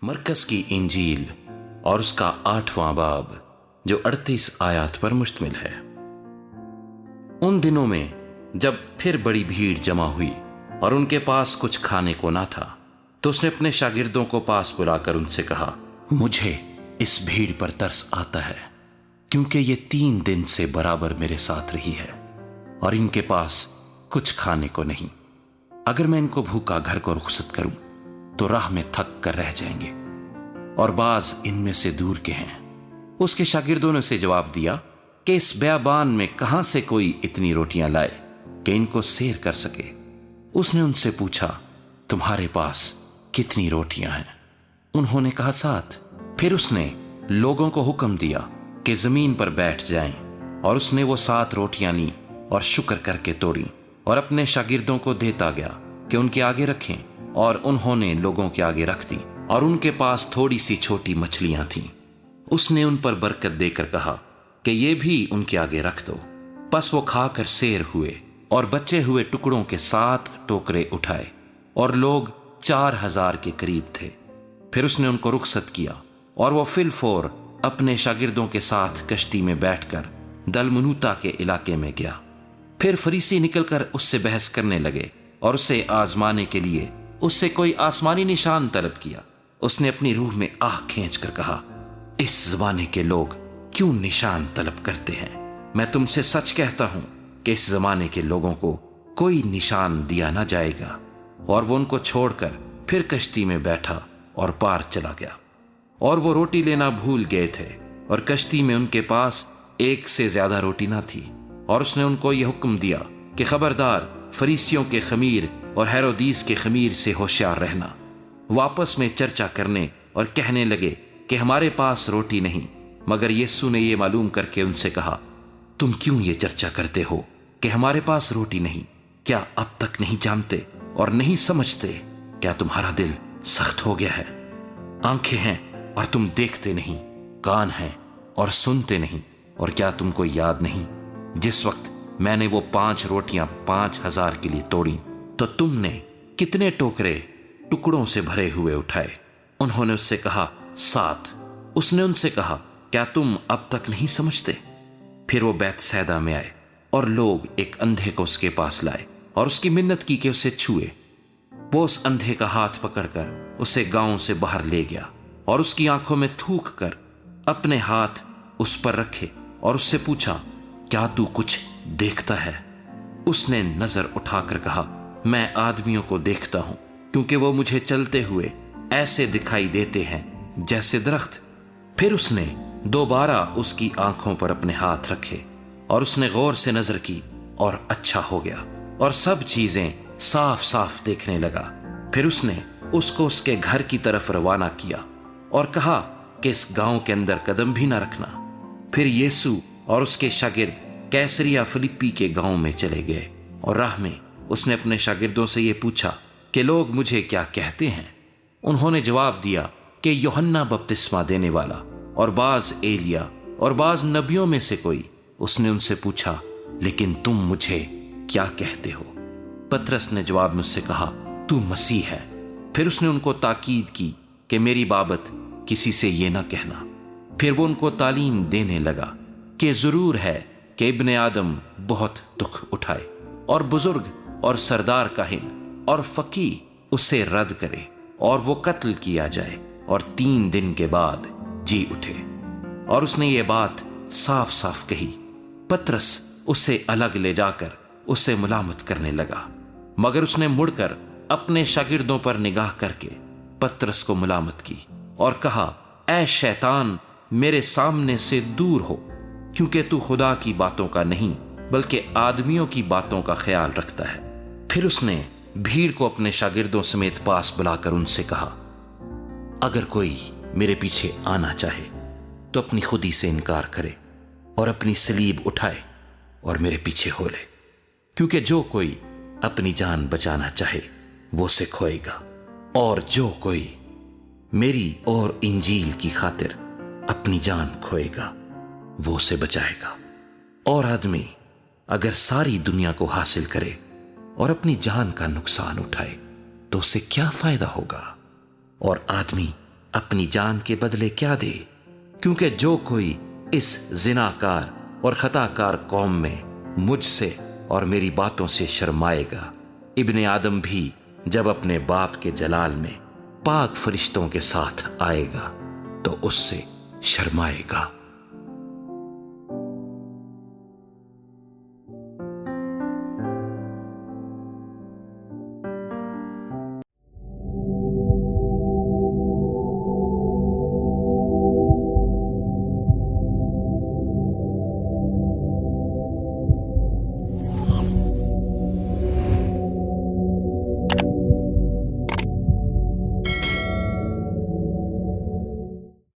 मरकज़ की इंजील और उसका 8वां बाब जो 38 आयत पर मुश्तमिल है। उन दिनों में जब फिर बड़ी भीड़ जमा हुई और उनके पास कुछ खाने को ना था, तो उसने अपने शागिर्दों को पास बुलाकर उनसे कहा, मुझे इस भीड़ पर तरस आता है, क्योंकि ये 3 दिन से बराबर मेरे साथ रही है और इनके पास कुछ खाने को नहीं। अगर मैं इनको भूखा घर को रुखसत करूं तो राह में थक कर रह जाएंगे और बाज इनमें से दूर के हैं। उसके शागिर्दों ने उसे जवाब दिया कि इस बेयाबान में कहां से कोई इतनी रोटियां लाए कि इनको सैर कर सके। उसने उनसे पूछा, तुम्हारे पास कितनी रोटियां हैं? उन्होंने कहा 7। फिर उसने लोगों को हुक्म दिया कि जमीन पर बैठ जाएं, और उसने वो 7 रोटियां ली और शुक्र करके तोड़ी और अपने शागिर्दों को देता गया कि उनके आगे रखें, और उन्होंने लोगों के आगे रख दी। और उनके पास थोड़ी सी छोटी मछलियां थीं। उसने उन पर बरकत देकर कहा कि ये भी उनके आगे रख दो। बस वो खाकर सैर हुए और बचे हुए टुकड़ों के 7 टोकरे उठाए, और लोग 4000 के करीब थे। फिर उसने उनको रुखसत किया और वो फिलफोर अपने शागिर्दों के साथ कश्ती में बैठकर दलमनूता के इलाके में गया। फिर फरीसी निकलकर उससे बहस करने लगे और उसे आजमाने के लिए उससे कोई आसमानी निशान तलब किया। उसने अपनी रूह में आह खींचकर कहा, इस जमाने के लोग क्यों निशान तलब करते हैं? मैं तुमसे सच कहता हूं कि इस जमाने के लोगों को कोई निशान दिया ना जाएगा। और वो उनको छोड़कर फिर कश्ती में बैठा और पार चला गया। और वो रोटी लेना भूल गए थे और कश्ती में उनके पास 1 से ज्यादा रोटी ना थी। और उसने उनको यह हुक्म दिया कि खबरदार, फरीसियों के खमीर और हेरोदीस के खमीर से होशियार रहना। वापस में चर्चा करने और कहने लगे कि हमारे पास रोटी नहीं। मगर यीशु ने यह मालूम करके उनसे कहा, तुम क्यों ये चर्चा करते हो कि हमारे पास रोटी नहीं? क्या अब तक नहीं जानते और नहीं समझते? क्या तुम्हारा दिल सख्त हो गया है? आंखें हैं और तुम देखते नहीं, कान हैं और सुनते नहीं। और क्या तुमको याद नहीं, जिस वक्त मैंने वो 5 रोटियां 5000 के लिए तोड़ी, तो तुमने कितने टोकरे टुकड़ों से भरे हुए उठाए? उन्होंने उससे कहा, 7। उसने उनसे कहा, क्या तुम अब तक नहीं समझते? फिर वो बैतसैदा में आए और लोग एक अंधे को उसके पास लाए और उसकी मिन्नत की कि उसे छुए। वो उस अंधे का हाथ पकड़कर उसे गांव से बाहर ले गया और उसकी आंखों में थूक कर अपने हाथ उस पर रखे और उससे पूछा, क्या तू कुछ देखता है? उसने नजर उठाकर कहा, मैं आदमियों को देखता हूं, क्योंकि वो मुझे चलते हुए ऐसे दिखाई देते हैं जैसे दरख्त। फिर उसने दोबारा उसकी आंखों पर अपने हाथ रखे और उसने गौर से नजर की और अच्छा हो गया और सब चीजें साफ साफ देखने लगा। फिर उसने उसको उसके घर की तरफ रवाना किया और कहा कि इस गांव के अंदर कदम भी ना रखना। फिर यीशु और उसके शागिर्द कैसरिया फिलिप्पी के गांव में चले गए, और राह में उसने अपने शागिर्दों से ये पूछा कि लोग मुझे क्या कहते हैं? उन्होंने जवाब दिया कि यूहन्ना बपतिस्मा देने वाला, और बाज एलिया, और बाज नबियों में से कोई। उसने उनसे पूछा, लेकिन तुम मुझे क्या कहते हो? पतरस ने जवाब में उससे कहा, तू मसीह है। फिर उसने उनको ताकीद की कि मेरी बाबत किसी से ये ना कहना। फिर वो उनको तालीम देने लगा कि जरूर है कि इब्ने आदम बहुत दुख उठाए और बुजुर्ग और सरदार काहिन और फकीह उसे रद्द करे और वो कत्ल किया जाए और 3 दिन के बाद जी उठे। और उसने ये बात साफ साफ कही। पतरस उसे अलग ले जाकर उसे मुलामत करने लगा, मगर उसने मुड़कर अपने शागिर्दों पर निगाह करके पतरस को मुलामत की और कहा, ऐ शैतान, मेरे सामने से दूर हो, क्योंकि तू खुदा की बातों का नहीं बल्कि आदमियों की बातों का ख्याल रखता है। फिर उसने भीड़ को अपने शागिर्दों समेत पास बुलाकर उनसे कहा, अगर कोई मेरे पीछे आना चाहे तो अपनी खुदी से इनकार करे और अपनी सलीब उठाए और मेरे पीछे हो ले। क्योंकि जो कोई अपनी जान बचाना चाहे वो उसे खोएगा, और जो कोई मेरी और इंजील की खातिर अपनी जान खोएगा वो उसे बचाएगा। और आदमी अगर सारी दुनिया को हासिल करे और अपनी जान का नुकसान उठाए तो उसे क्या फायदा होगा? और आदमी اپنی جان کے بدلے کیا دے، کیونکہ جو کوئی اس زناکار اور خطا کار قوم میں مجھ سے اور میری باتوں سے شرمائے گا، ابن آدم بھی جب اپنے باپ کے جلال میں پاک فرشتوں کے ساتھ آئے گا تو اس سے شرمائے گا۔